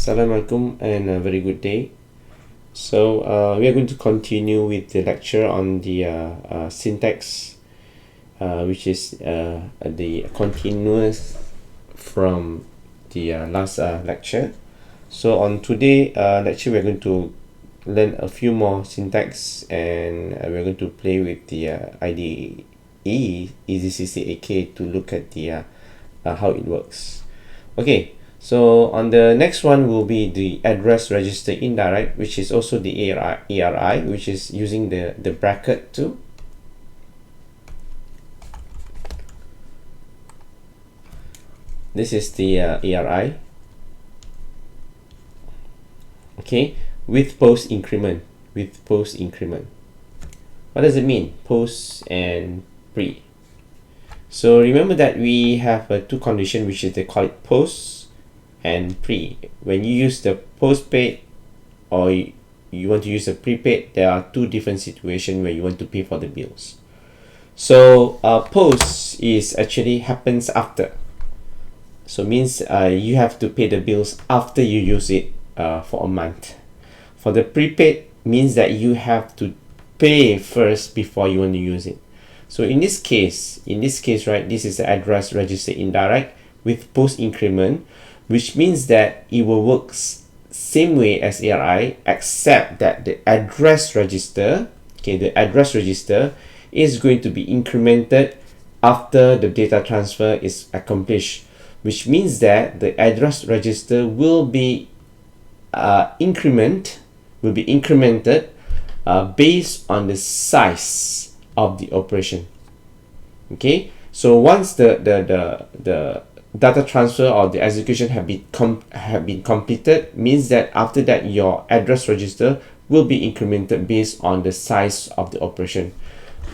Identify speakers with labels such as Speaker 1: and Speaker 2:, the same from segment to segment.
Speaker 1: Assalamualaikum and a very good day. So we are going to continue with the lecture on the syntax, which is the continuous from the last lecture. So on today lecture, we are going to learn a few more syntax, and we're going to play with the IDE EasyCC8K to look at the how it works. Okay. So on the next one will be the address register indirect, which is also the ARI, which is using the bracket too. This is the ARI. Okay, with post increment. With post increment. What does it mean? Post and pre. So remember that we have two conditions, which is they call it post and pre. When you use the postpaid or you want to use the prepaid, there are two different situations where you want to pay for the bills. So post is actually happens after. So means you have to pay the bills after you use it for a month. For the prepaid means that you have to pay first before you want to use it. So in this case, right, this is the address register indirect with post increment, which means that it will work same way as ARI, except that the address register, the address register is going to be incremented after the data transfer is accomplished, which means that the address register will be incremented based on the size of the operation. Okay, so once the data transfer or the execution have been completed, means that after that your address register will be incremented based on the size of the operation.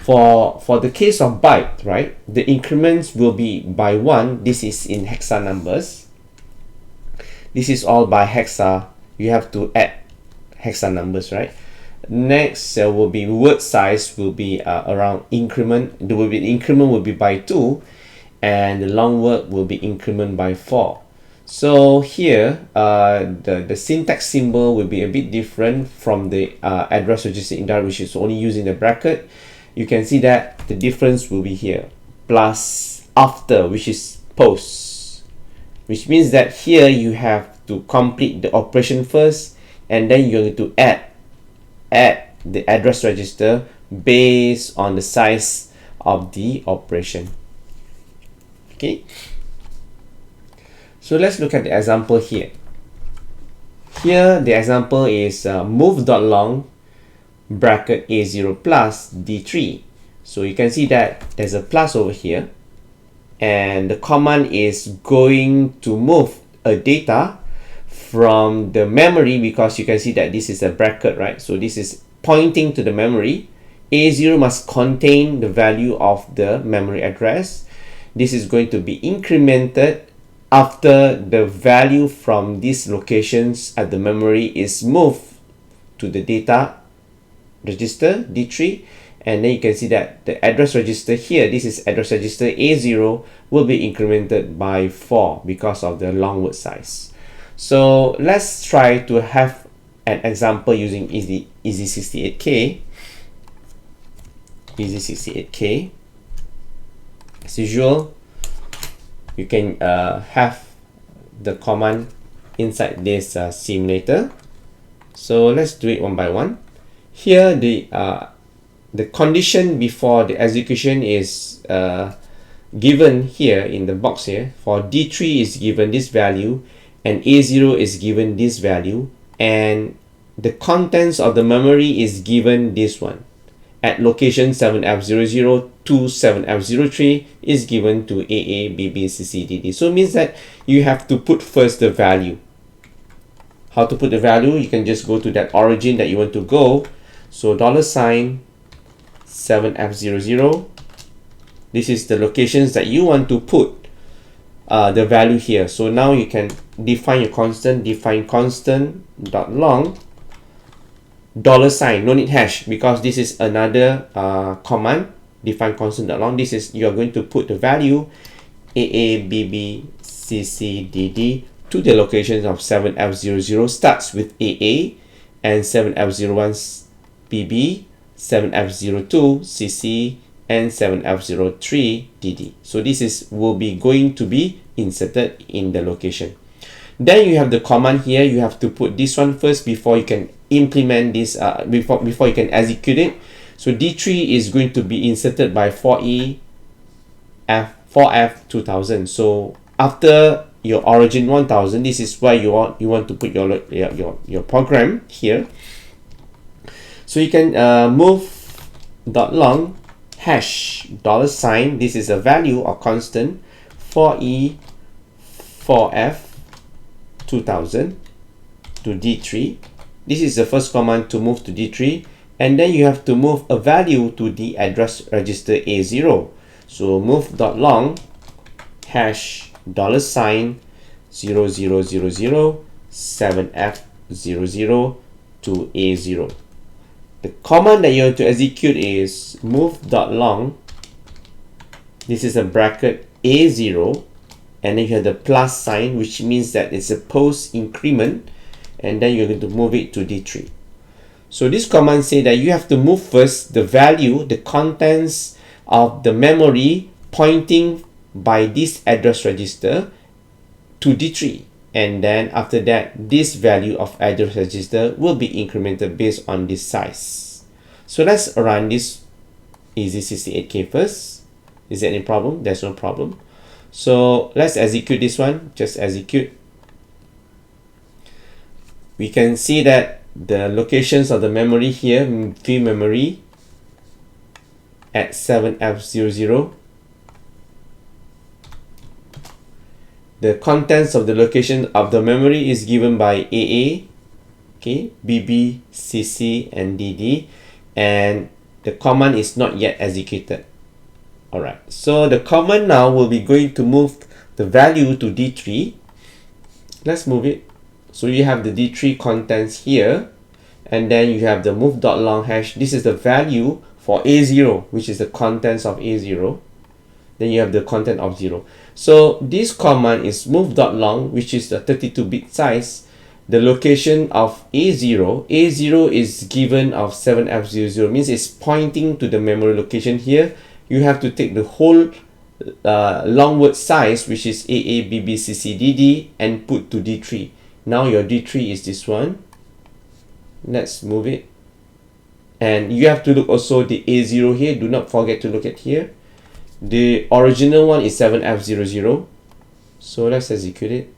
Speaker 1: For the case of byte, right, the increments will be by 1. This is in hexa numbers. This is all by hexa. You have to add hexa numbers, right? Next will be word size will be around increment. The increment will be by 2. And the long word will be increment by 4. So here the syntax symbol will be a bit different from the address register indirect, which is only using the bracket. You can see that the difference will be here, plus after, which is post, which means that here you have to complete the operation first, and then you're going to add the address register based on the size of the operation. Okay, so let's look at the example here. Here the example is move.long bracket A0 plus D3. So you can see that there's a plus over here, and the command is going to move a data from the memory, because you can see that this is a bracket, right? So this is pointing to the memory. A0 must contain the value of the memory address. This is going to be incremented after the value from these locations at the memory is moved to the data register D3, and then you can see that the address register here, this is address register A0, will be incremented by 4 because of the long word size. So let's try to have an example using EasyCC8K. EasyCC8K. As usual, you can have the command inside this simulator. So let's do it one by one. Here the condition before the execution is given here in the box here. For D3 is given this value, and A0 is given this value, and the contents of the memory is given this one. At location 7F00 to 7F03 is given to AA, BB, CC, DD. So it means that you have to put first the value. How to put the value? You can just go to that origin that you want to go. So $7F00. This is the locations that you want to put the value here. So now you can define your constant. Define constant dot long $, no need hash, because this is another command. Define constant dot long. This is, you are going to put the value AA, BB, CC, DD to the locations of 7F00 starts with AA and 7F01 BB, 7F02 CC, and 7F03 DD. So this will be going to be inserted in the location. Then you have the command here. You have to put this one first before you can implement this, before you can execute it. So D3 is going to be inserted by 4F2000. So after your origin 1000, this is where you want to put your program here. So you can move .long hash $, this is a value or constant, 4F2000 to D3. This is the first command to move to D3, and then you have to move a value to the address register A0. So move .long hash $0000 7F00 to A0. The command that you have to execute is move.long. This is a bracket A0, and then you have the plus sign, which means that it's a post increment, and then you're going to move it to D3. So this command says that you have to move first the value, the contents of the memory pointing by this address register to D3, and then after that this value of address register will be incremented based on this size. So let's run this easy68K first. Is there any problem? There's no problem. So let's execute this one. Just execute. We can see that the locations of the memory here, free memory at 7F00. The contents of the location of the memory is given by AA, okay, BB, CC, and DD, and the command is not yet executed. Alright, so the command now will be going to move the value to D3. Let's move it. So you have the D3 contents here, and then you have the move.long hash. This is the value for A0, which is the contents of A0. Then you have the content of 0. So this command is move.long, which is the 32-bit size. The location of A0. A0 is given of 7F00, means it's pointing to the memory location here. You have to take the whole long word size, which is AA, BB, CC, DD, and put to D3. Now your D3 is this one. Let's move it. And you have to look also the A0 here. Do not forget to look at here. The original one is 7F00. So let's execute it.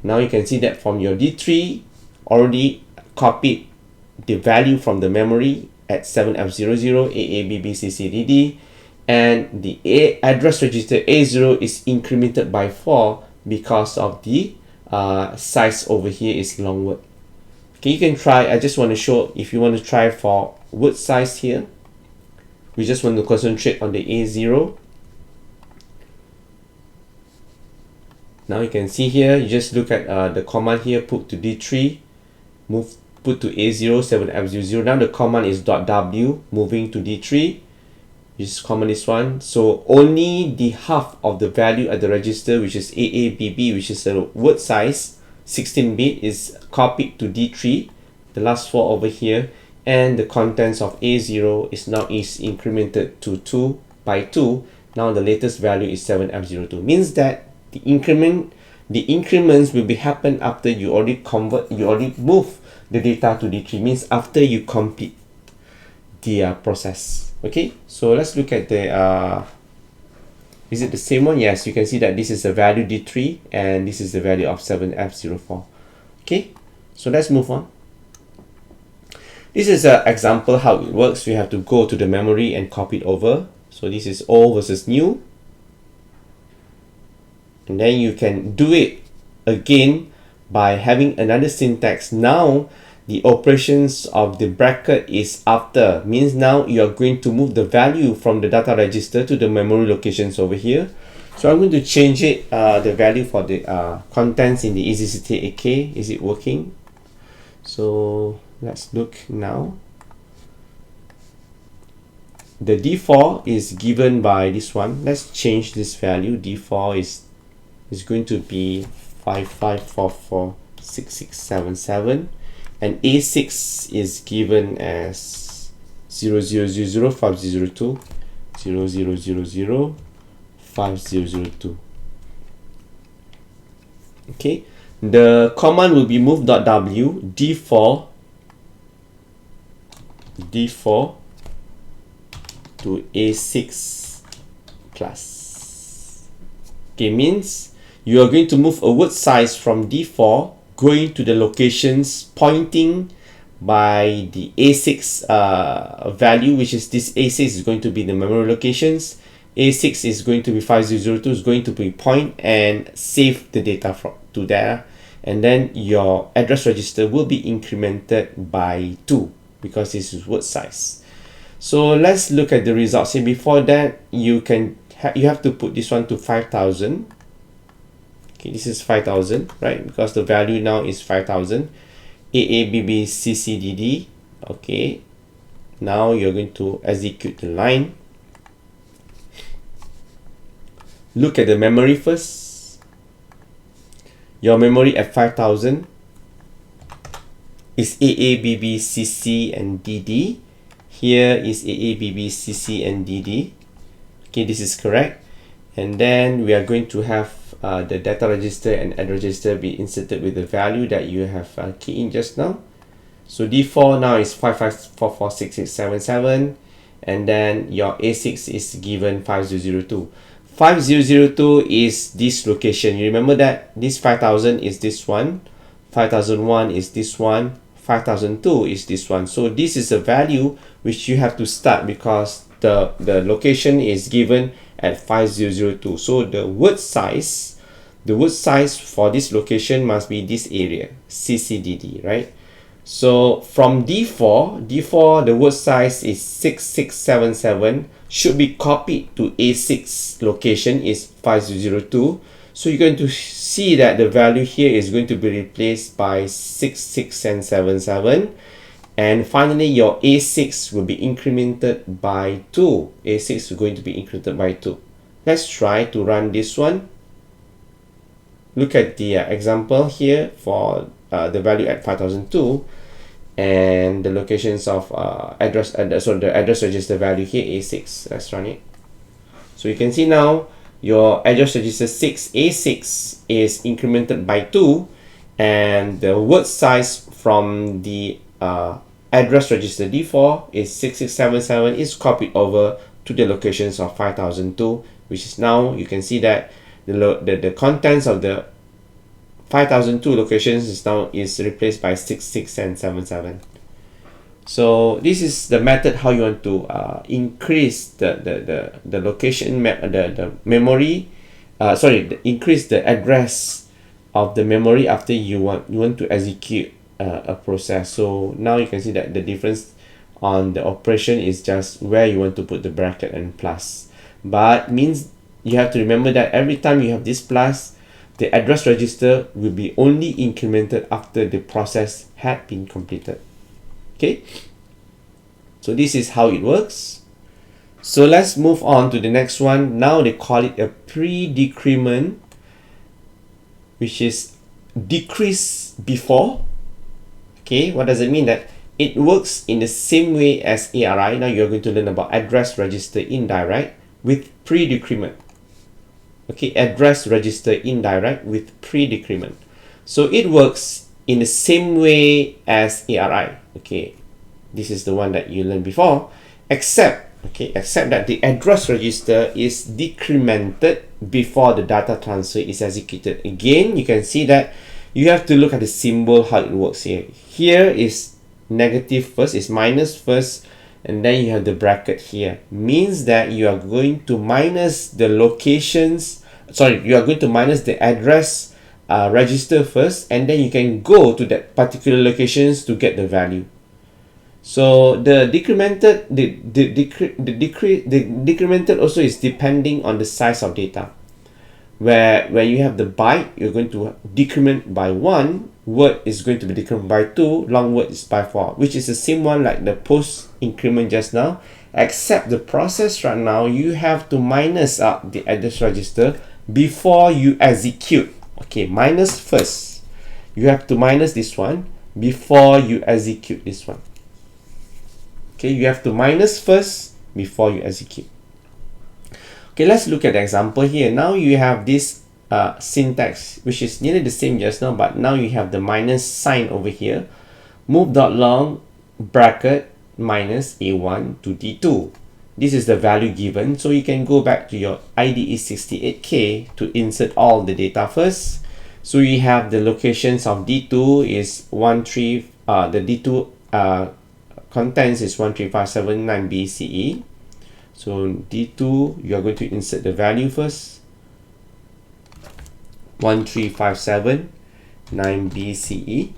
Speaker 1: Now you can see that from your D3 already copied the value from the memory at 7F00, AA, BB, CC, DD, and the address register A0 is incremented by 4 because of the size over here is long word. Okay, you can try. I just want to show if you want to try for word size here. We just want to concentrate on the A0. Now you can see here, you just look at the command here, put to D3, move, put to A0, 7F00. Now the command is .w, moving to D3. This command is one. So only the half of the value at the register, which is AABB, which is the word size, 16-bit, is copied to D3. The last 4 over here. And the contents of A0 is now incremented to 2 by 2. Now the latest value is 7F02. Means that the increments will be happen after you already move the data to D3. Means after you complete the process. Okay, so let's look at the is it the same one? Yes, you can see that this is the value D3 and this is the value of 7F04. Okay, so let's move on. This is an example how it works. We have to go to the memory and copy it over. So this is old versus new. And then you can do it again by having another syntax. Now the operations of the bracket is after. Means now you are going to move the value from the data register to the memory locations over here. So I'm going to change it, the value for the contents in the easy68K. Is it working? So let's look now. The D4 is given by this one. Let's change this value. D4 is going to be 55446677, and A6 is given as 00005002 00005002. Okay, the command will be move.w d4 to A6 plus. Okay, means you are going to move a word size from D4 going to the locations pointing by the A6 value, which is this A6 is going to be the memory locations. A6 is going to be 5002, is going to be point and save the data to there, and then your address register will be incremented by 2 because this is word size. So let's look at the results. See, before that, you have to put this one to 5000. Okay, this is 5000, right? Because the value now is 5000. AABBCCDD. Okay, now you're going to execute the line. Look at the memory first. Your memory at 5000 is AABBCC and DD. Here is AABBCC and DD. Okay, this is correct. And then we are going to have the data register and address register be inserted with the value that you have keyed in just now. So D4 now is 55446677, and then your A6 is given 5002. 5002 is this location. You remember that this 5000 is this one, 5001 is this one, 5002 is this one. So this is a value which you have to start because the location is given at 5002. So the word size for this location must be this area, CCDD, right? So from D4, the word size is 6677, should be copied to A6 location is 5002. So you're going to see that the value here is going to be replaced by 6677. And finally, your A6 will be incremented by 2. A6 is going to be incremented by 2. Let's try to run this one. Look at the example here for the value at 5002 and the locations of the address register value here, A6. Let's run it. So you can see now your address register 6, A6 is incremented by 2, and the word size from the address register D4 is 6677 is copied over to the locations of 5002, which is now you can see that the contents of the 5002 locations is replaced by 66 and 77. So this is the method how you want to increase the location the memory increase the address of the memory after you want to execute a process. So now you can see that the difference on the operation is just where you want to put the bracket and plus, but means you have to remember that every time you have this plus, the address register will be only incremented after the process had been completed. Okay, so this is how it works. So let's move on to the next one. Now they call it a pre-decrement, which is decrease before. Okay, what does it mean? That it works in the same way as ARI. Now you're going to learn about address register indirect with pre-decrement. Okay, address register indirect with pre-decrement. So it works in the same way as ARI. Okay, this is the one that you learned before, except that the address register is decremented before the data transfer is executed. Again, you can see that you have to look at the symbol how it works here. Here is negative first, is minus first, and then you have the bracket here. Means that you are going to minus the locations, you are going to minus the address register first, and then you can go to that particular locations to get the value. So the decremented decremented also is depending on the size of data. Where when you have the byte, you're going to decrement by 1, word is going to be decremented by 2, long word is by 4, which is the same one like the post increment just now, except the process right now you have to minus out the address register before you execute. Okay, minus first. You have to minus this one before you execute this one. Okay, you have to minus first before you execute. Okay, let's look at the example here. Now you have this syntax, which is nearly the same just now, but now you have the minus sign over here. Move dot long bracket minus A1 to D2. This is the value given, so you can go back to your IDE 68K to insert all the data first. So you have the locations of D2 is the D2 contents is 13579 BCE. So D2, you are going to insert the value first, 13579 BCE,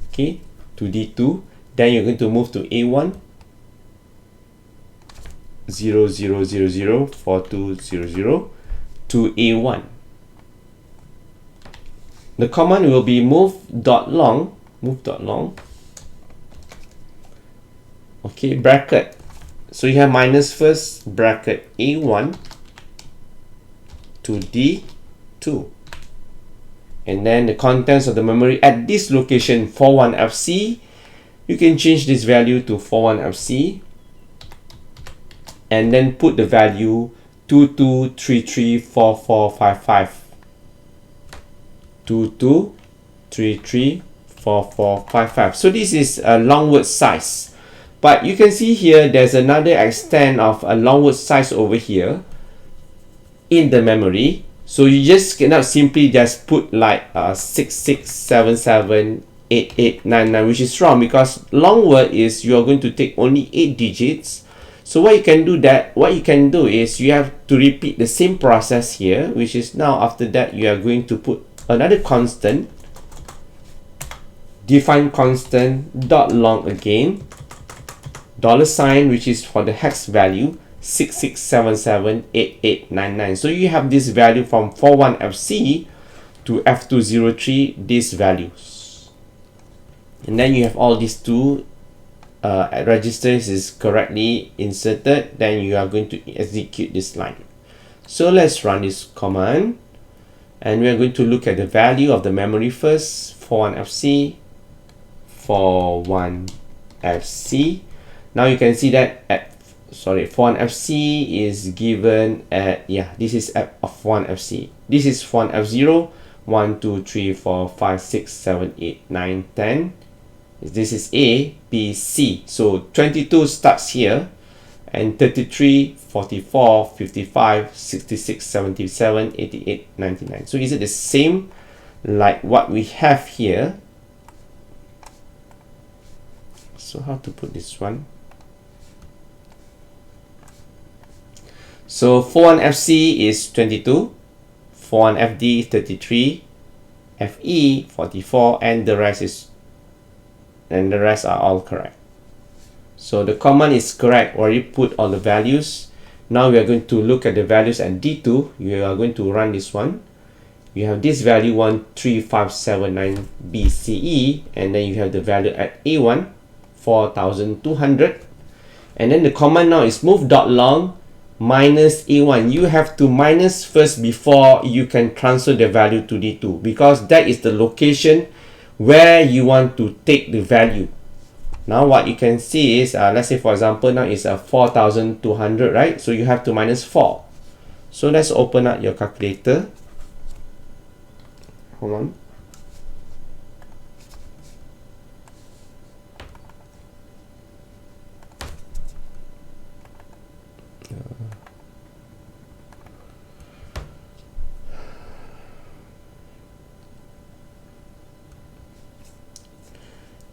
Speaker 1: okay, to D2. Then you're going to move to A1, 00004200 to A1. The command will be move dot long, okay, bracket. So you have minus first bracket A1 to D2. And then the contents of the memory at this location 41FC, you can change this value to 41FC and then put the value 22334455. 22334455. So this is a long word size. But you can see here there's another extent of a long word size over here in the memory. So you just cannot simply just put like 66778899, which is wrong, because long word is you are going to take only 8 digits. So what you can do is you have to repeat the same process here, which is now after that you are going to put another constant, define constant dot long again, $, which is for the hex value 66778899. So you have this value from 41FC to F203, these values, and then you have all these two registers is correctly inserted. Then you are going to execute this line. So let's run this command, and we are going to look at the value of the memory first. 41FC, 41FC. Now you can see that 41FC is given at, this is of 1FC. This is 1F0, 1, 2, 3, 4, 5, 6, 7, 8, 9, 10. This is A, B, C. So 22 starts here, and 33, 44, 55, 66, 77, 88, 99. So is it the same like what we have here? So how to put this one? So 41FC is 22, 41FD is 33, FE 44, and the rest are all correct. So the command is correct, already put all the values. Now we are going to look at the values at D2. You are going to run this one. You have this value 13579 BCE, and then you have the value at A1 4200, and then the command now is move dot long minus A1. You have to minus first before you can transfer the value to D2, because that is the location where you want to take the value. Now what you can see is, let's say for example now is 4200, right? So you have to minus 4. So let's open up your calculator. Hold on.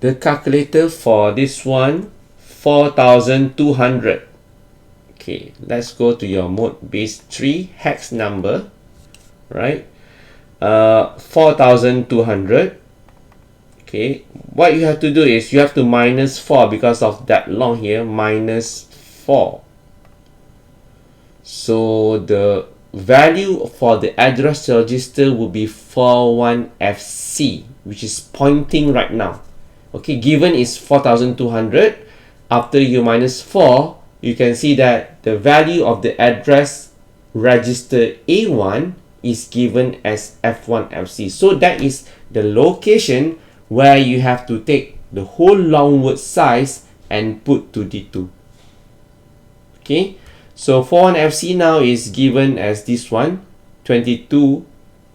Speaker 1: The calculator for this one, 4200. Okay, let's go to your mode base 3 hex number, right? 4200. Okay, what you have to do is you have to minus 4 because of that long here, minus 4. So the value for the address register will be 41FC, which is pointing right now. Okay, given is 4200. After you minus 4, you can see that the value of the address register A1 is given as F1FC. So that is the location where you have to take the whole long word size and put to D2. Okay, so 41FC now is given as this one, 22,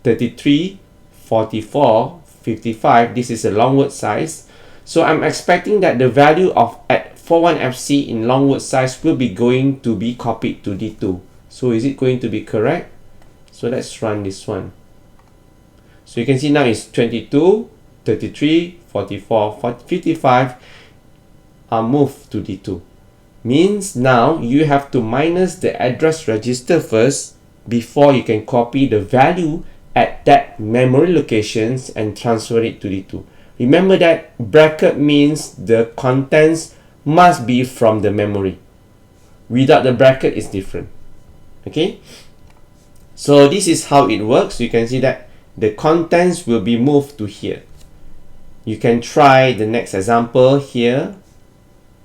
Speaker 1: 33, 44, 55. This is a long word size. So I'm expecting that the value of at 41FC in long word size will be going to be copied to D2. So is it going to be correct? So let's run this one. So you can see now it's 22, 33, 44, 55 are moved to D2. Means now you have to minus the address register first before you can copy the value at that memory locations and transfer it to D2. Remember that bracket means the contents must be from the memory. Without the bracket, it's different. Okay, so this is how it works. You can see that the contents will be moved to here. You can try the next example here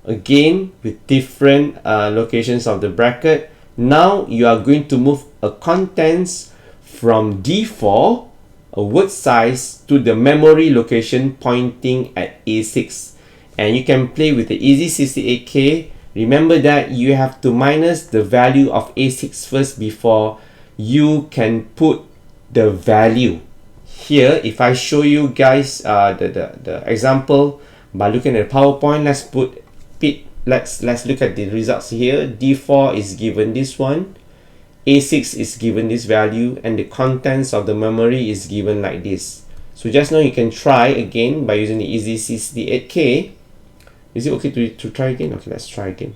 Speaker 1: again with different locations of the bracket. Now you are going to move a contents from D4, a word size, to the memory location pointing at A6, and you can play with the Easy68K. Remember that you have to minus the value of A6 first before you can put the value. Here, if I show you guys the example by looking at PowerPoint, let's look at the results here. D4 is given this one, A6 is given this value, and the contents of the memory is given like this. So just now you can try again by using the Easy68K. Is it okay to try again? Okay, let's try again.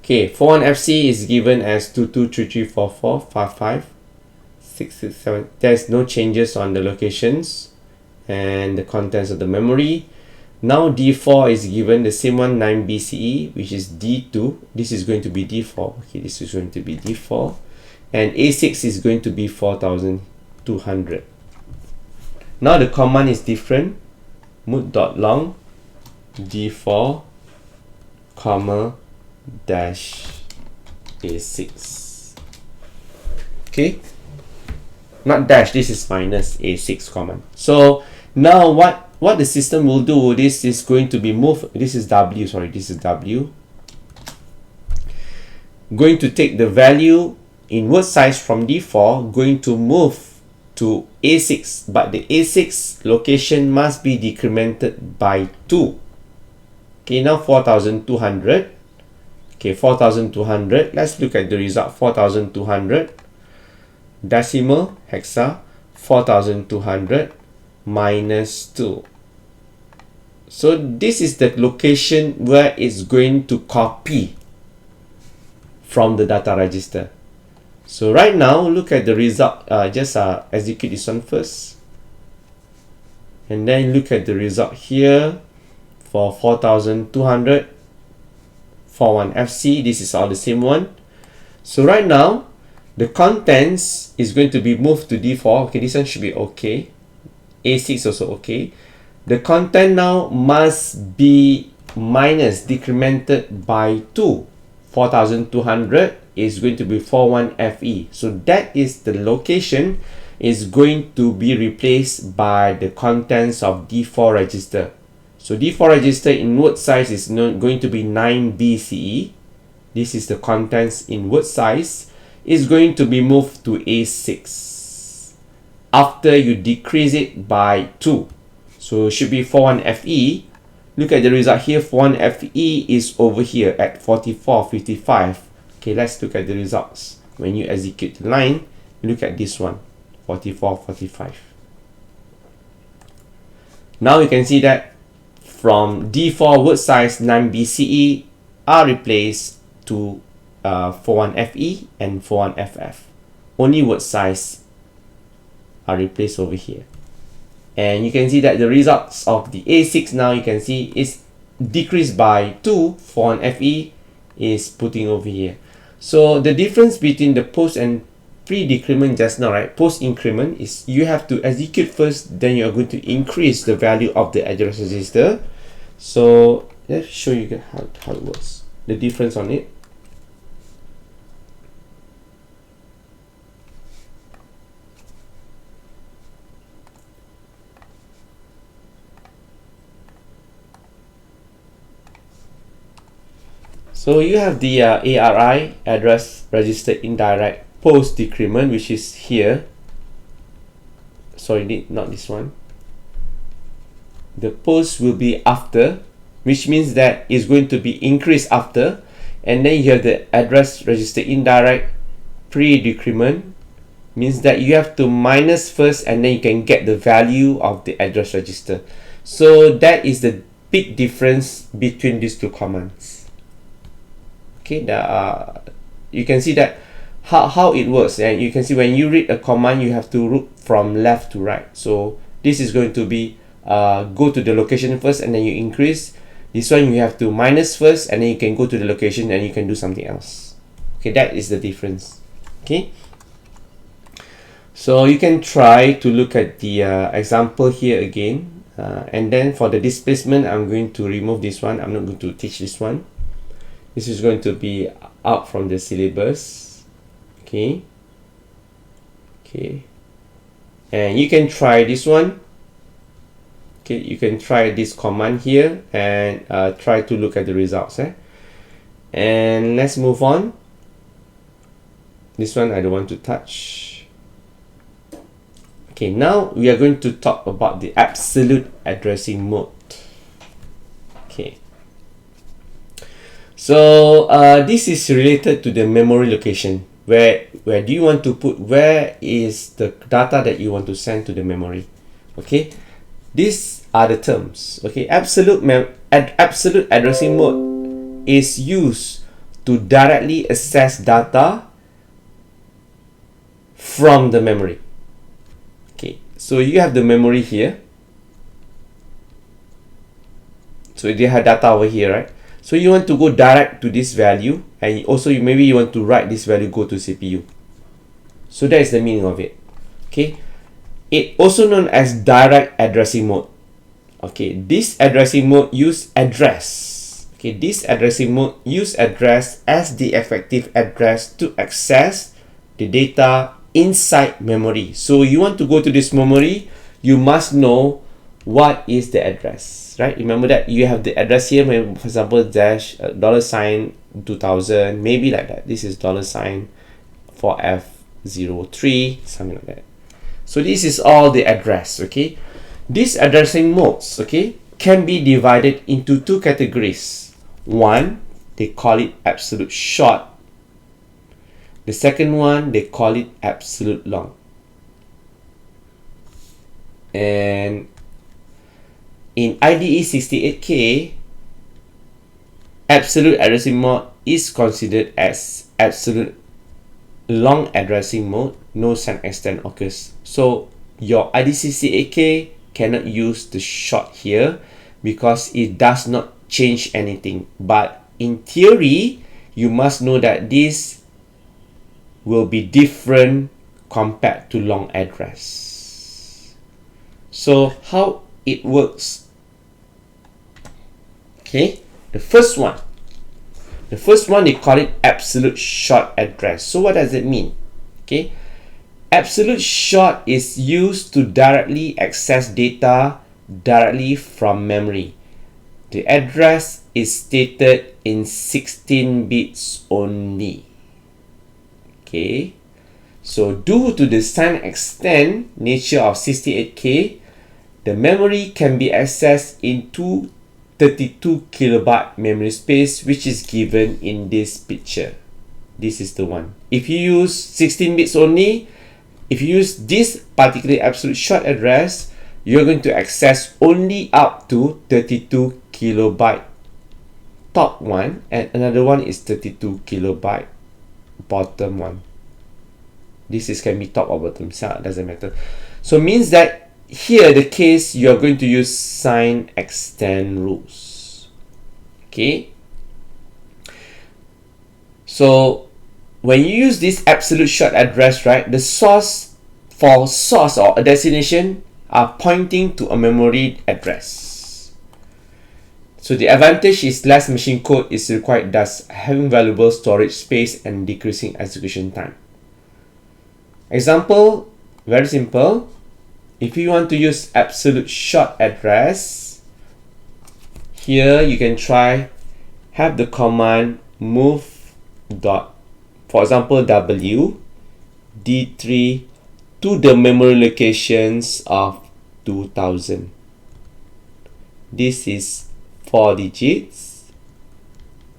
Speaker 1: Okay, 41FC is given as 22334455 667. There's no changes on the locations and the contents of the memory. Now D4 is given the same one, 9BCE, which is D2. This is going to be D4. Okay, this is going to be D4. And A6 is going to be 4200. Now the command is different. Mut.long D4, comma, dash A6. Okay, not dash, this is minus A6 command. So now what the system will do, this is going to be moved, this is W, sorry, this is W, going to take the value in word size from D4, going to move to A6, but the A6 location must be decremented by 2. Okay, now 4200. Okay, 4200. Let's look at the result. 4200 decimal hexa 4200 minus 2. So this is the location where it's going to copy from the data register. So right now, look at the result. Just execute this one first. And then look at the result here for 4200. 41FC, this is all the same one. So right now, the contents is going to be moved to D4. Okay, this one should be okay. A6 also okay. The content now must be minus, decremented by 2. 4200 is going to be 41FE. So that is the location is going to be replaced by the contents of D4 register. So D4 register in word size is going to be 9BCE. This is the contents in word size. Is going to be moved to A6 after you decrease it by 2. So it should be 41FE. Look at the result here. 41FE is over here at 4455. Okay, let's look at the results. When you execute the line, look at this one, 4445. Now you can see that from D4 word size 9BCE are replaced to 41FE and 41FF. Only word size are replaced over here. And you can see that the results of the A6 now you can see is decreased by 2. 41FE is putting over here. So the difference between the post and pre-decrement just now, right? Post increment is you have to execute first, then you are going to increase the value of the address register. So let's show you how it works. The difference on it. So you have the ARI, address register indirect post decrement, which is here. Sorry, not this one. The post will be after, which means that it's going to be increased after, and then you have the address register indirect pre decrement, means that you have to minus first and then you can get the value of the address register. So that is the big difference between these two commands. Okay, you can see that how it works, and you can see when you read a command you have to root from left to right. So this is going to be go to the location first and then you increase. This one you have to minus first and then you can go to the location and you can do something else. Okay, that is the difference. Okay, so you can try to look at the example here again, and then for the displacement I'm going to remove this one. I'm not going to teach this one. This is going to be out from the syllabus. Okay, and you can try this one. Okay, you can try this command here and try to look at the results. And let's move on. This one I don't want to touch. Okay, now we are going to talk about the absolute addressing mode. Okay, so this is related to the memory location. Where do you want to put, where is the data that you want to send to the memory? Okay, these are the terms. Okay, absolute addressing mode is used to directly access data from the memory. Okay, so you have the memory here. So you have data over here, right? So you want to go direct to this value, and also maybe you want to write this value go to CPU. So that is the meaning of it. Okay, it also known as direct addressing mode. Okay, this addressing mode use address. Okay, this addressing mode use address as the effective address to access the data inside memory. So you want to go to this memory, you must know what is the address, right? Remember that you have the address here, for example, dash $2000, maybe like that. This is $4F03, something like that. So this is all the address. Okay, these addressing modes, okay, can be divided into two categories. One, they call it absolute short. The second one, they call it absolute long. And in IDE 68K, absolute addressing mode is considered as absolute long addressing mode. No send extend occurs. So your IDE 68K cannot use the short here because it does not change anything. But in theory, you must know that this will be different compared to long address. So how it works? Okay, the first one they call it absolute short address. So what does it mean? Okay, absolute short is used to directly access data directly from memory. The address is stated in 16 bits only. Okay, so due to the send extend nature of 68K, the memory can be accessed into 32 kilobyte memory space, which is given in this picture. This is the one. If you use 16 bits only, if you use this particular absolute short address, you're going to access only up to 32 kilobyte top one, and another one is 32 kilobyte bottom one. This is can be top or bottom, so it doesn't matter. So means that here the case you are going to use sign extend rules. Okay, so when you use this absolute short address, right, the source or a destination are pointing to a memory address. So the advantage is less machine code is required, thus having valuable storage space and decreasing execution time. Example, very simple. If you want to use absolute short address, here you can try have the command move dot, for example, W D3 to the memory locations of 2000. This is 4 digits,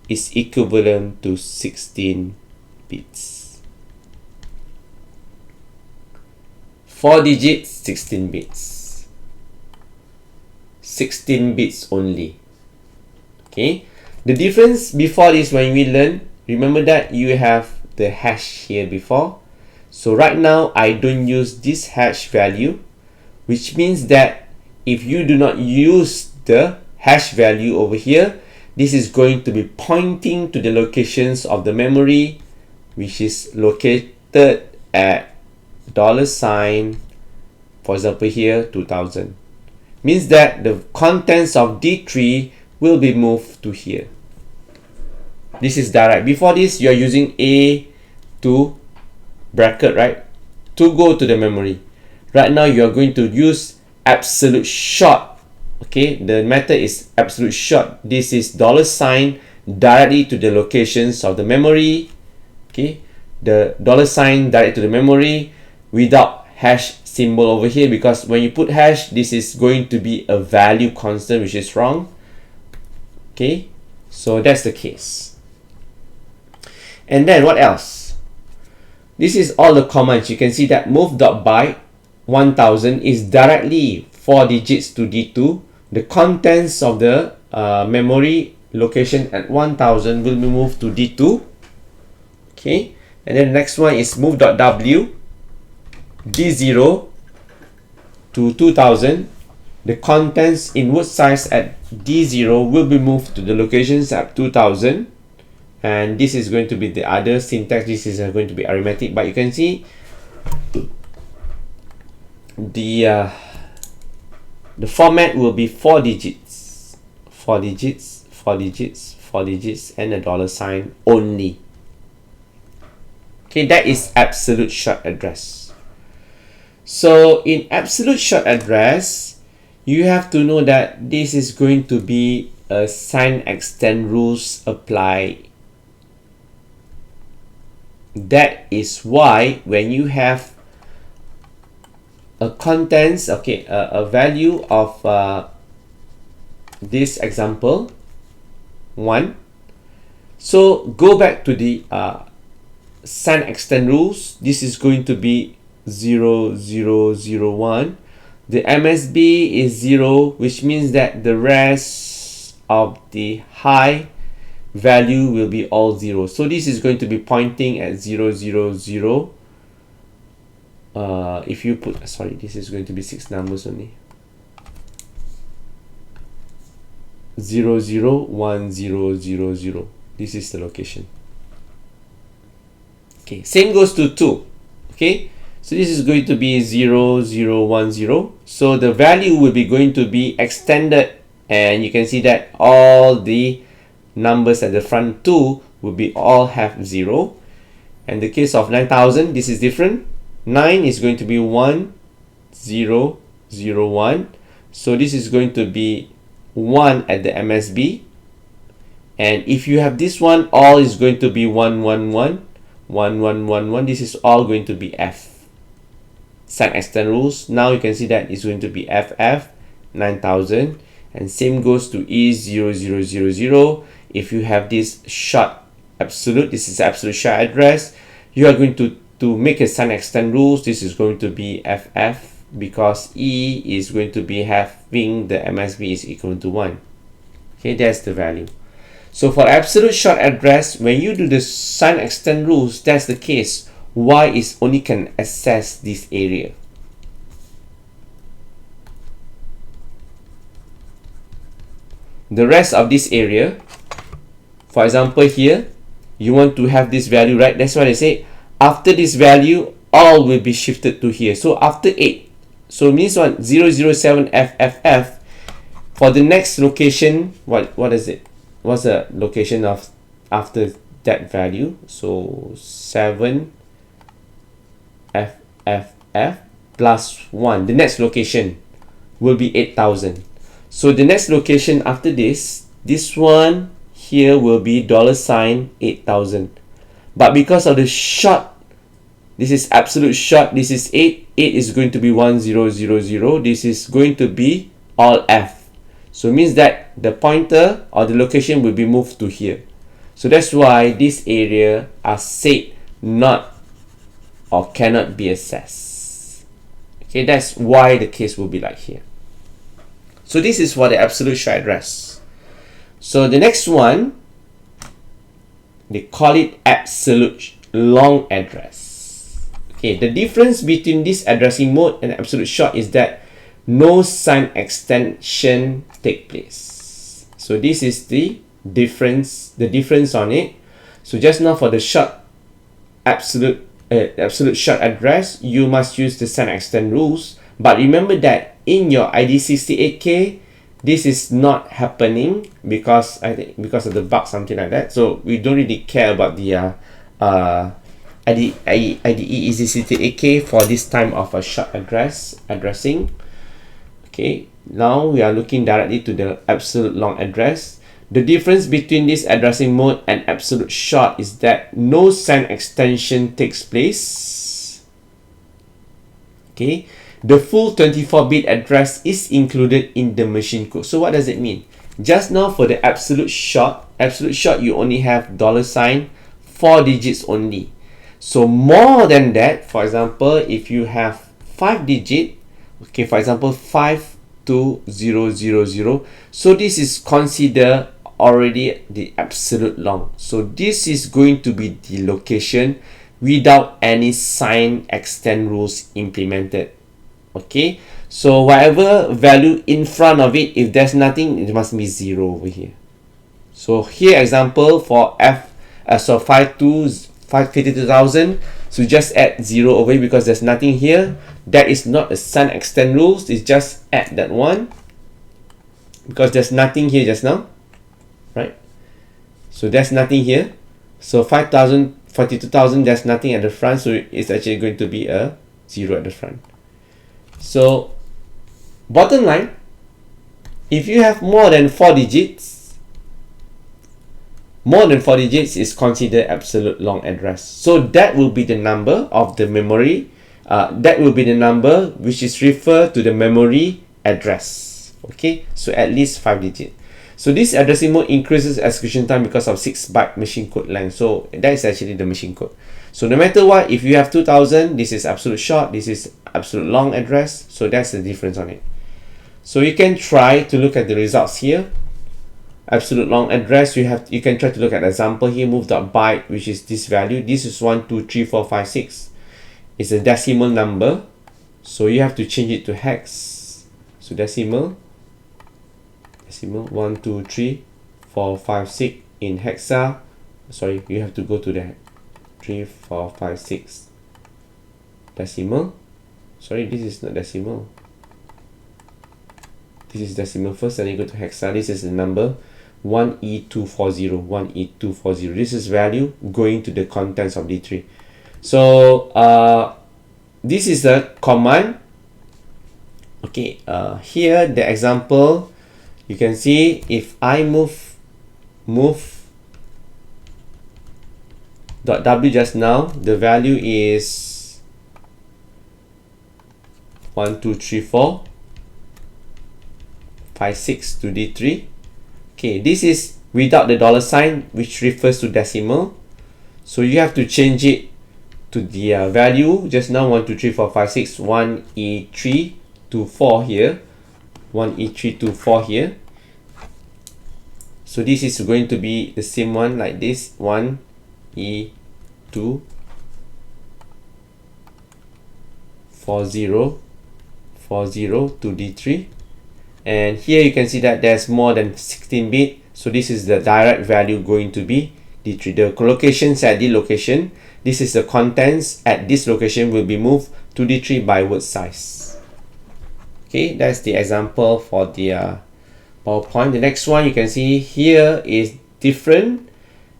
Speaker 1: is equivalent to 16 bits. 4 digits, 16 bits. 16 bits only. Okay. The difference before this, when we learn, remember that you have the hash here before. So right now, I don't use this hash value, which means that if you do not use the hash value over here, this is going to be pointing to the locations of the memory, which is located at $, for example here, 2000. Means that the contents of D3 will be moved to here. This is direct. Before this, you are using A to bracket, right, to go to the memory. Right now, you are going to use absolute short. Okay, the method is absolute short. This is $, directly to the locations of the memory. Okay, the $, direct to the memory without hash symbol over here, because when you put hash, this is going to be a value constant, which is wrong. Okay, so that's the case. And then what else? This is all the commands. You can see that move.byte 1000 is directly 4 digits to D2. The contents of the memory location at 1000 will be moved to D2. Okay, and then the next one is move.w D0 to 2000. The contents in word size at D0 will be moved to the locations at 2000. And this is going to be the other syntax. This is going to be arithmetic, but you can see the format will be 4 digits, 4 digits, 4 digits, 4 digits, and a $, only. Okay, that is absolute short address. So in absolute short address, you have to know that this is going to be a sign extend rules apply. That is why when you have a contents, okay, a value of this example 1, so go back to the sign extend rules. This is going to be 0, 0, 0, 1. The MSB is 0, which means that the rest of the high value will be all 0. So this is going to be pointing at 0, 0, 0. If you put, sorry, this is going to be 6 numbers only. 0, 0, 1, 0, 0, 0. This is the location. Okay, same goes to 2. Okay, so this is going to be 0, 0, 1, 0. So the value will be going to be extended, and you can see that all the numbers at the front 2 will be all have 0. And the case of 9000, this is different. 9 is going to be 1, 0, 0, 1. So this is going to be 1 at the MSB. And if you have this one, all is going to be 1, 1, 1, 1, 1, 1, 1. This is all going to be F. Sign extend rules. Now you can see that it's going to be FF 9000. And same goes to E0000. If you have this short absolute, this is absolute short address, you are going to make a sign extend rules. This is going to be FF, because E is going to be having the MSB is equal to 1. Okay, that's the value. So for absolute short address, when you do the sign extend rules, that's the case. Y is only can access this area. The rest of this area, for example here, you want to have this value, right? That's why I say after this value, all will be shifted to here. So after 8, so means what? 007 FFF. For the next location, what is it? What's the location of after that value? So 7 FFF plus 1. The next location will be 8000. So the next location after this one here will be $8,000. But because of the short, this is absolute short, this is 8, 8 is going to be 1000, this is going to be all F. So it means that the pointer or the location will be moved to here. So that's why this area are said not or cannot be accessed. Okay, that's why the case will be like here. So this is for the absolute short address. So the next one, they call it absolute long address. Okay, the difference between this addressing mode and absolute short is that no sign extension take place. So this is the difference on it. So just now for the short absolute short address, you must use the sign extend rules. But remember that in your ID68K, this is not happening because I think because of the bug, something like that. So we don't really care about the IDE EZ68K for this time of a short addressing. Okay, now we are looking directly to the absolute long address. The difference between this addressing mode and absolute short is that no sign extension takes place. Okay, the full 24-bit address is included in the machine code. So what does it mean? Just now for the absolute short, you only have $, 4 digits only. So more than that, for example, if you have 5 digit, okay, for example 52000, so this is considered already the absolute long. So this is going to be the location without any sign extend rules implemented. Okay, so whatever value in front of it, if there's nothing, it must be 0 over here. So here example for so 52,000, so just add 0 over here because there's nothing here. That is not a sign extend rules, it's just add that one because there's nothing here just now, right? So there's nothing here. So 5,000, 42,000, there's nothing at the front, so it's actually going to be a 0 at the front. So bottom line, if you have more than 4 digits, is considered absolute long address. So that will be the number of the memory. That will be the number which is referred to the memory address. Okay, so at least 5 digits. So this addressing mode increases execution time because of 6-byte machine code length. So that is actually the machine code. So no matter what, if you have 2000, this is absolute short, this is absolute long address. So that's the difference on it. So you can try to look at the results here. Absolute long address, you can try to look at the example here, move.byte, which is this value. This is 1 2 3 4 5 6. It's a decimal number, so you have to change it to hex. So decimal 1 2 3 4 5 6 in hexa. Sorry, you have to go to the 3 4 5 6 decimal. Sorry, this is not decimal. This is decimal first, and you go to hexa. This is the number 1E240. 1E240. This is value going to the contents of D3. So this is the command. Okay, here the example, you can see if I move .w just now, the value is 1 2 3 4 5 6 to D3. Okay, this is without the $, which refers to decimal. So you have to change it to the value just now, 1 2 3 4 5 6 1E3 to 4 here, 1E3 to 4 here. So this is going to be the same one like this, 1E2 40 to D3. And here you can see that there's more than 16-bit, so this is the direct value going to be D3. The locations at the location, this is the contents at this location will be moved to D3 by word size. Okay, that's the example for the PowerPoint. The next one you can see here is different.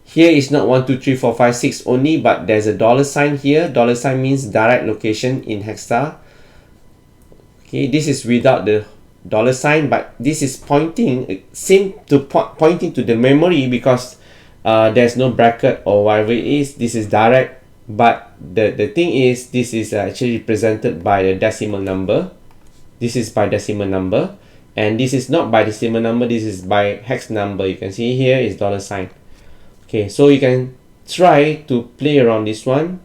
Speaker 1: Here is not 1 2 3 4 5 6 only, but there's a $sign here. $sign means direct location in hexa. Okay, this is without the $, but this is pointing pointing to the memory because there's no bracket or whatever it is. This is direct, but the thing is, this is actually represented by the decimal number. This is by decimal number, and this is not by decimal number, this is by hex number. You can see here is $. Okay, so you can try to play around this one.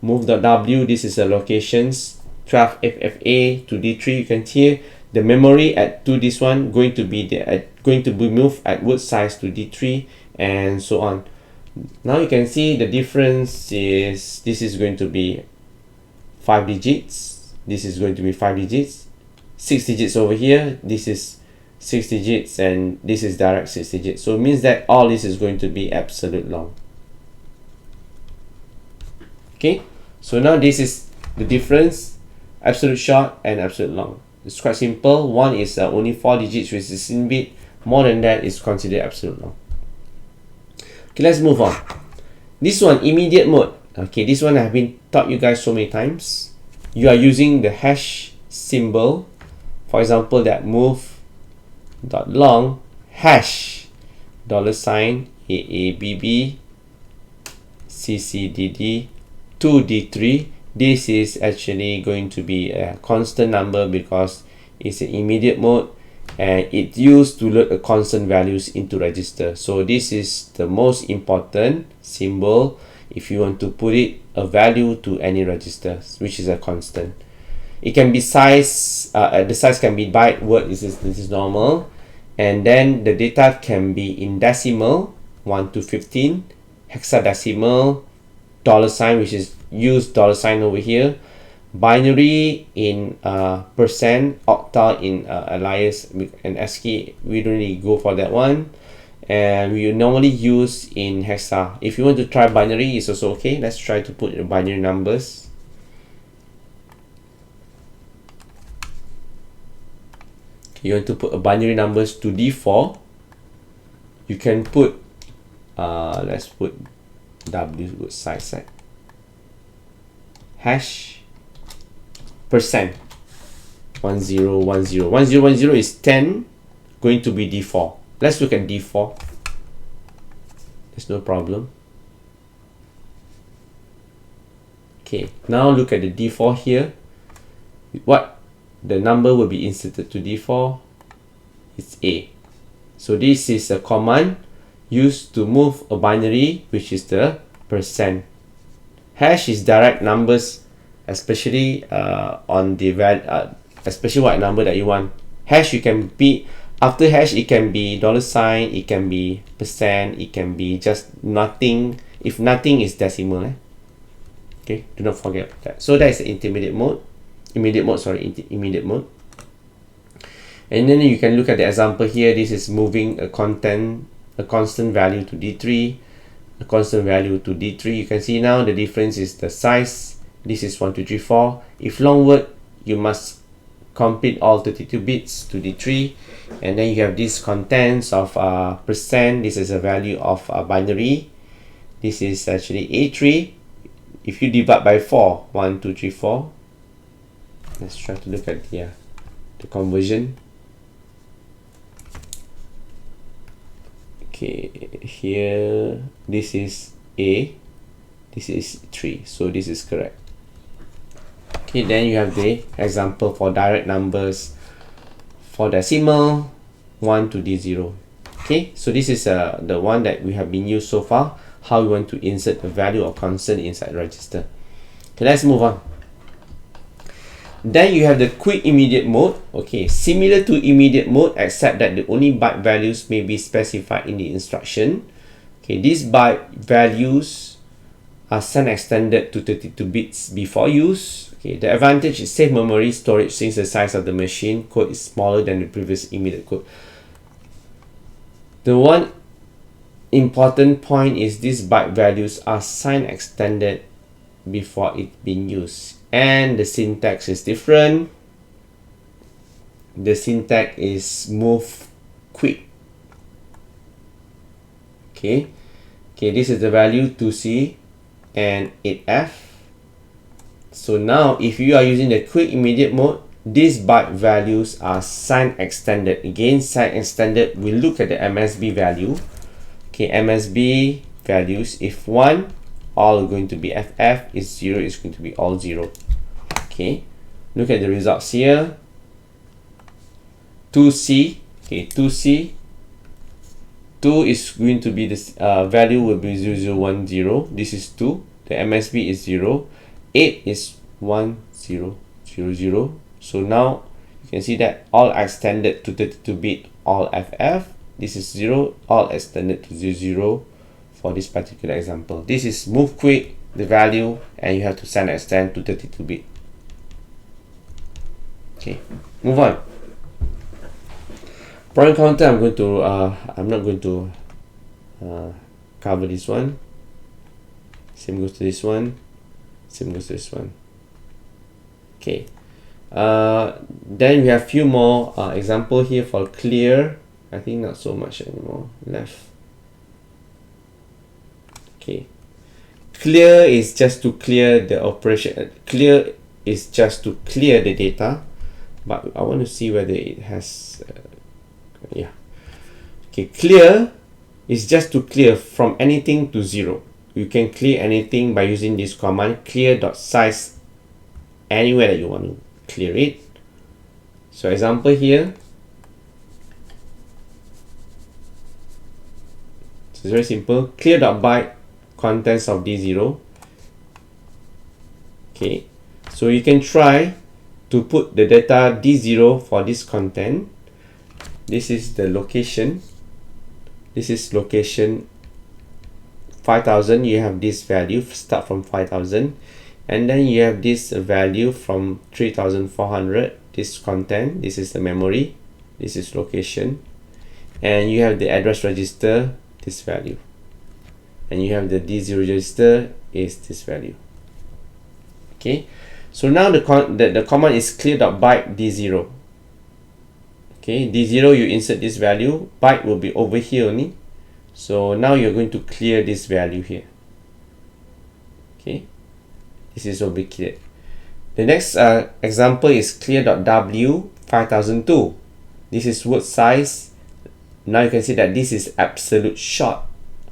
Speaker 1: Move the W, this is a locations 12 FFA to D3. You can see the memory at to this one going to be moved at word size to D3 and so on. Now you can see the difference is this is going to be 5 digits, this is going to be 5 digits, 6 digits over here, this is 6 digits, and this is direct 6 digits. So it means that all this is going to be absolute long. Okay, so now this is the difference, absolute short and absolute long. It's quite simple. One is only 4 digits with 16 bit. More than that is considered absolute long. Okay, let's move on. This one, immediate mode. Okay, this one I've been taught you guys so many times. You are using the hash symbol. For example, that move dot long hash $AABB CCDD to D3. This is actually going to be a constant number because it's an immediate mode and it's used to load a constant values into register. So this is the most important symbol if you want to put it a value to any register, which is a constant. It can be size, the size can be byte, word, this is normal, and then the data can be in decimal 1 to 15, hexadecimal, $, which is use $, over here, binary in percent, octal in alias and ASCII. We don't really go for that one, and we normally use in hexa. If you want to try binary, it's also okay. Let's try to put binary numbers. You want to put a binary numbers to D4, you can put let's put W size set hash percent 1010. 1010 is 10 going to be D4. Let's look at D4. There's no problem. Okay, now look at the D4 here. What the number will be inserted to D4? It's A. So this is a command used to move a binary, which is the percent. Hash is direct numbers, especially on the especially what number that you want. Hash, you can be after hash, it can be $, it can be percent, it can be just nothing. If nothing is decimal, okay, do not forget that. So that is the immediate mode. Immediate mode. And then you can look at the example here. This is moving a constant value to D3, a constant value to D3. You can see now the difference is the size. This is 1, 2, 3, 4. If long word, you must complete all 32 bits to D3, and then you have this contents of percent. This is a value of binary. This is actually A3. If you divide by 4, 1, 2, 3, 4. Let's try to look at the conversion. Okay, here this is A, this is 3, so this is correct. Okay, then you have the example for direct numbers for decimal 1 to D0. Okay, so this is the one that we have been used so far, how we want to insert the value of constant inside register. Okay, let's move on. Then you have the quick immediate mode. Okay, similar to immediate mode, except that the only byte values may be specified in the instruction. Okay, these byte values are sent extended to 32 bits before use. Okay, the advantage is safe memory storage since the size of the machine code is smaller than the previous immediate code. The one important point is these byte values are signed extended before it being used. And the syntax is different. The syntax is move quick. Okay, this is the value 2C and 8F. So now if you are using the quick immediate mode, these byte values are sign extended. Again, sign extended, we look at the MSB value. Okay, MSB values, if 1, all are going to be FF, is 0, is going to be all 0. Okay, look at the results here. 2C, okay, 2C, 2 is going to be this value will be 0010. This is 2. The MSB is 0. 8 is 1000. So now you can see that all extended to 32-bit, all FF. This is 0, all extended to 00 for this particular example. This is move quick, the value, and you have to sign extend to 32-bit. Okay, move on. Point counter, I'm not going to cover this one. Same goes to this one. Same goes to this one. Okay. Then we have few more example here for clear. I think not so much anymore left. Okay. Clear is just to clear the operation. Clear is just to clear the data, but I want to see whether it has. Yeah. Okay. Clear is just to clear from anything to 0. You can clear anything by using this command, clear.size, anywhere that you want to clear it. So example here. So it's very simple. Clear.byte contents of D0. Okay. So you can try to put the data D0 for this content. This is the location. This is location 5000. You have this value start from 5000, and then you have this value from 3400. This content, this is the memory, this is location, and you have the address register, this value, and you have the D0 register is this value. Okay, so now the command is clear.byte D0. Okay, D0, you insert this value, byte will be over here only. So now you're going to clear this value here. Okay, this is will be cleared. The next example is clear.w 5002. This is word size. Now you can see that this is absolute short.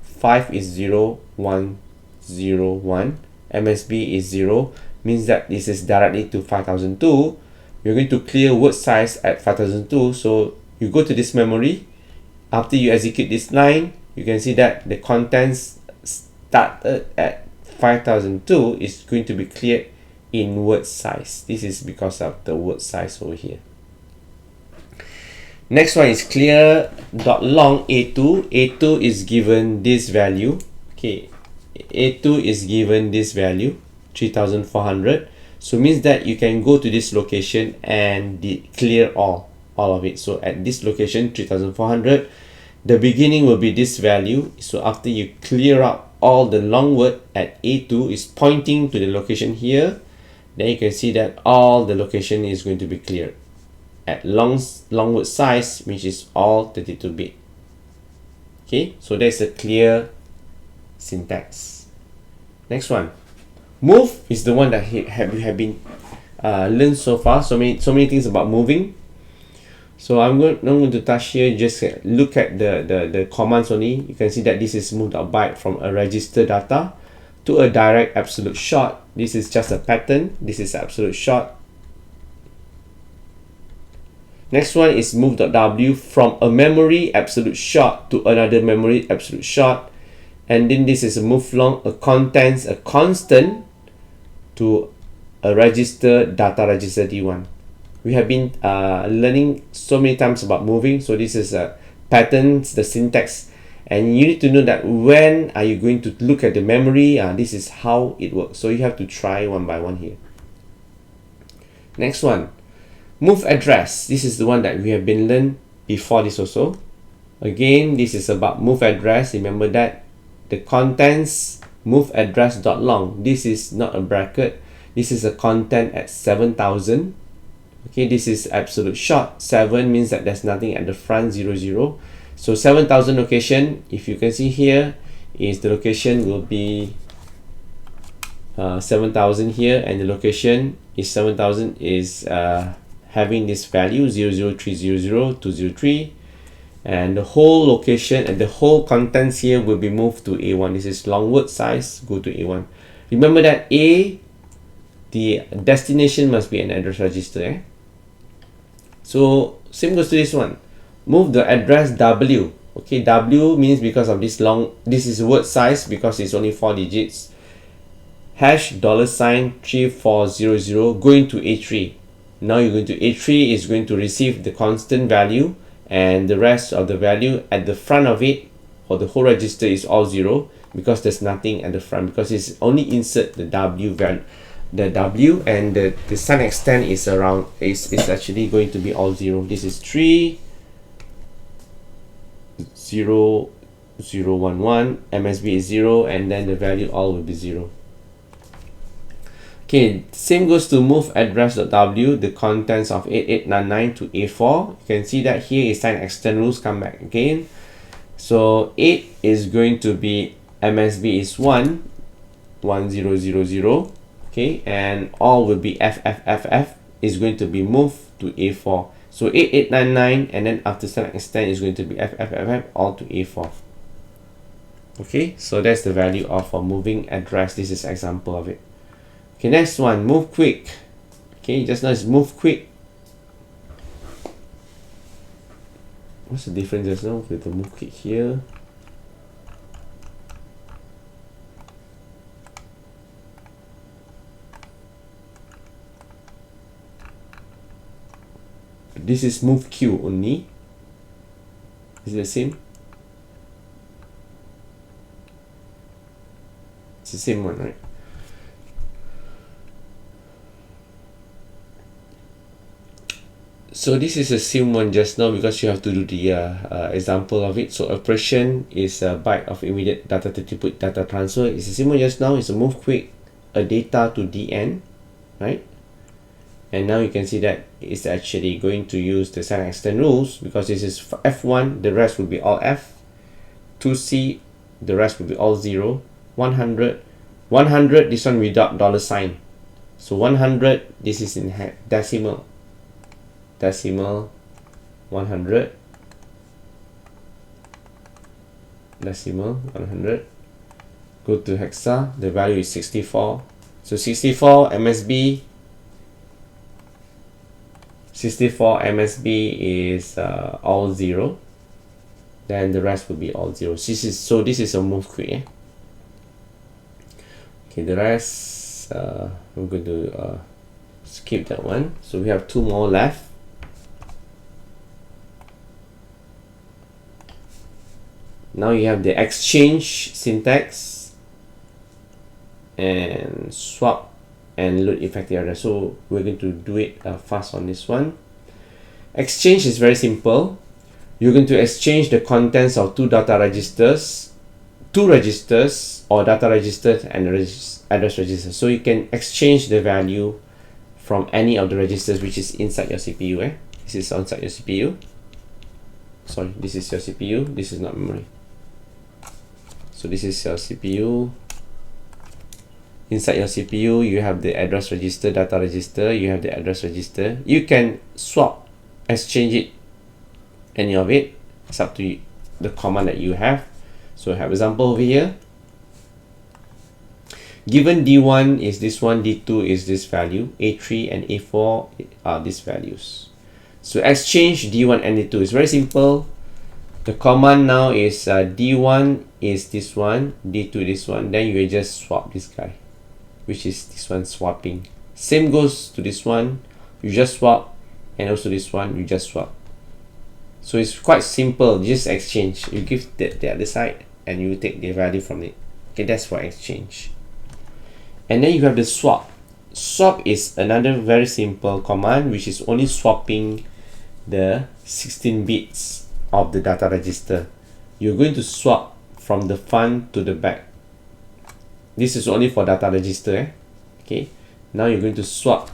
Speaker 1: 5 is 0, 1, 0, 1. MSB is 0, means that this is directly to 5002. You're going to clear word size at 5002. So you go to this memory. After you execute this line, you can see that the contents started at 5002 is going to be cleared in word size. This is because of the word size over here. Next one is clear.long A2. A2 is given this value. Okay, A2 is given this value 3400. So means that you can go to this location and clear all of it. So at this location 3400, the beginning will be this value. So after you clear up all the long word at A2 is pointing to the location here, then you can see that all the location is going to be cleared at long word size, which is all 32-bit. Okay, so that's a clear syntax. Next one, move is the one that have been learned so far. So many things about moving. So I'm not going to touch here. Just look at the commands only. You can see that this is move.byte from a register data to a direct absolute short. This is just a pattern. This is absolute short. Next one is move.w from a memory absolute short to another memory absolute short. And then this is a move long, a contents, a constant to a register data register D1. We have been learning so many times about moving. So this is patterns, the syntax, and you need to know that when are you going to look at the memory. This is how it works. So you have to try one by one here. Next one, move address. This is the one that we have been learned before this also. Again, this is about move address. Remember that the contents move address.long. This is not a bracket. This is a content at 7000. Okay, this is absolute short. 7 means that there's nothing at the front, 00. So 7000 location, if you can see here, is the location will be 7000 here, and the location is 7000 is having this value 00300-203, and the whole location and the whole contents here will be moved to A1. This is long word size, go to A1. Remember that A, the destination must be an address register. So same goes to this one. Move the address W. Okay, W means because of this this is word size because it's only 4 digits. $3400 going to A3. Now you're going to A3 is going to receive the constant value, and the rest of the value at the front of it for the whole register is all 0 because there's nothing at the front, because it's only insert the W value, the W, and the sign extent is around is actually going to be all 0. This is 30011, MSB is 0, and then the value all will be 0. Okay, same goes to move address.w, the contents of 8899 to A4. You can see that here is sign extend rules come back again. So 8 is going to be MSB is 1000, okay, and all will be FFFF is going to be moved to A4. So 8899, and then after sign extend is going to be FFFF all to A4. Okay, so that's the value of moving address. This is example of it. Okay, next one, move quick. Okay, just now it's move quick. What's the difference just now with the move quick here? This is move Q only. Is it the same? It's the same one, right? So this is the same one just now because you have to do the example of it. So operation is a byte of immediate data to input data transfer. It's the same one just now. It's a move quick, a data to DN, right? And now you can see that it's actually going to use the sign extend rules because this is F1, the rest will be all F. 2C, the rest will be all 0. 100, this one without $sign. So 100, this is in decimal. 100, decimal 100, go to hexa, the value is 64. So 64 MSB is all 0, then the rest will be all 0. This is a move quick. Okay, the rest I'm going to skip that one. So we have 2 more left. Now you have the exchange syntax and swap and load effective address. So we're going to do it fast on this one. Exchange is very simple. You're going to exchange the contents of 2 data registers, 2 registers, or data registers and address registers. So you can exchange the value from any of the registers which is inside your CPU. This is inside your CPU. Sorry, this is your CPU. This is not memory. So this is your CPU. Inside your CPU, you have the address register, data register, you have the address register. You can swap, exchange it, any of it. It's up to you, the command that you have. So I have example over here. Given D1 is this one, D2 is this value, A3 and A4 are these values. So exchange D1 and D2 is very simple. The command now is D1 is this one, D2 this one, then you will just swap this guy, which is this one swapping. Same goes to this one, you just swap, and also this one, you just swap. So it's quite simple, just exchange. You give the other side and you take the value from it. Okay, that's for exchange. And then you have the swap. Swap is another very simple command which is only swapping the 16 bits of the data register. You're going to swap from the front to the back. This is only for data register. Okay, now you're going to swap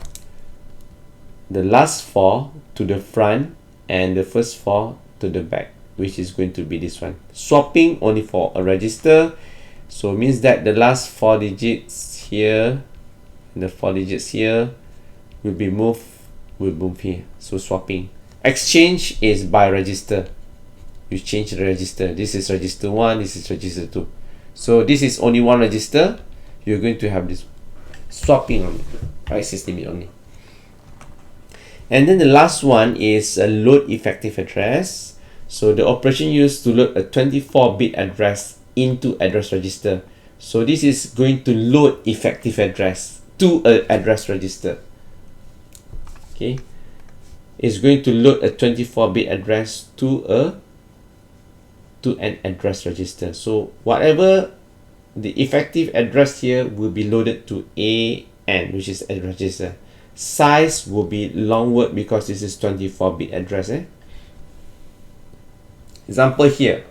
Speaker 1: the last 4 to the front and the first 4 to the back, which is going to be this one. Swapping only for a register, so it means that the last 4 digits here and the 4 digits here will be moved will move here. So swapping. Exchange is by register. You change the register. This is register 1, this is register 2. So this is only one register. You're going to have this swapping only, access limit only. And then the last one is a load effective address. So the operation used to load a 24-bit address into address register. So this is going to load effective address to an address register. Okay, it's going to load a 24-bit address to an address register. So whatever the effective address here will be loaded to AN, which is address register. Size will be long word because this is 24-bit address. Example here.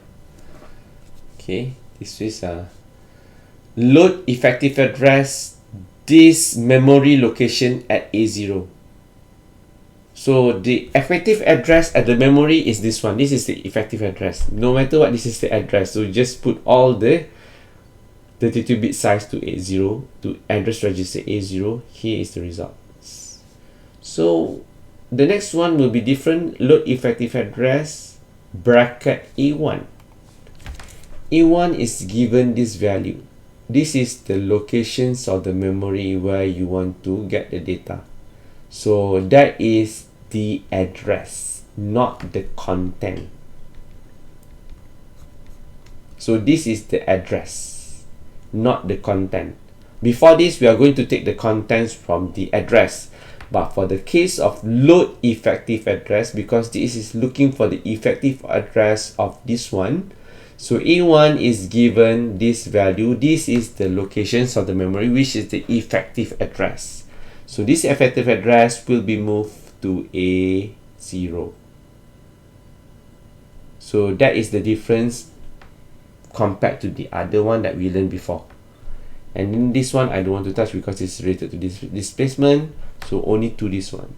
Speaker 1: Okay, this is a load effective address this memory location at A0. So the effective address at the memory is this one. This is the effective address. No matter what, this is the address. So just put all the 32-bit size to A0 to address register A0. Here is the results. So the next one will be different. Load effective address bracket A1. A1 is given this value. This is the locations of the memory where you want to get the data. So that is the address, not the content. So this is the address, not the content. Before this, we are going to take the contents from the address. But for the case of load effective address, because this is looking for the effective address of this one, so A1 is given this value. This is the locations of the memory, which is the effective address. So this effective address will be moved to A0. So that is the difference compared to the other one that we learned before. And in this one, I don't want to touch because it's related to this displacement. So only to this one.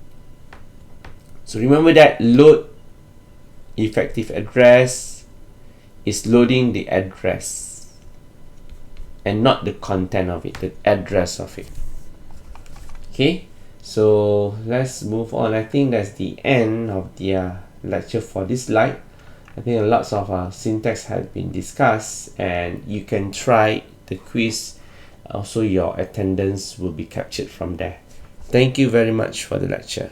Speaker 1: So remember that load effective address is loading the address and not the content of it, the address of it. Okay, so let's move on. I think that's the end of the lecture for this slide. I think lots of syntax has been discussed, and you can try the quiz. Also, your attendance will be captured from there. Thank you very much for the lecture.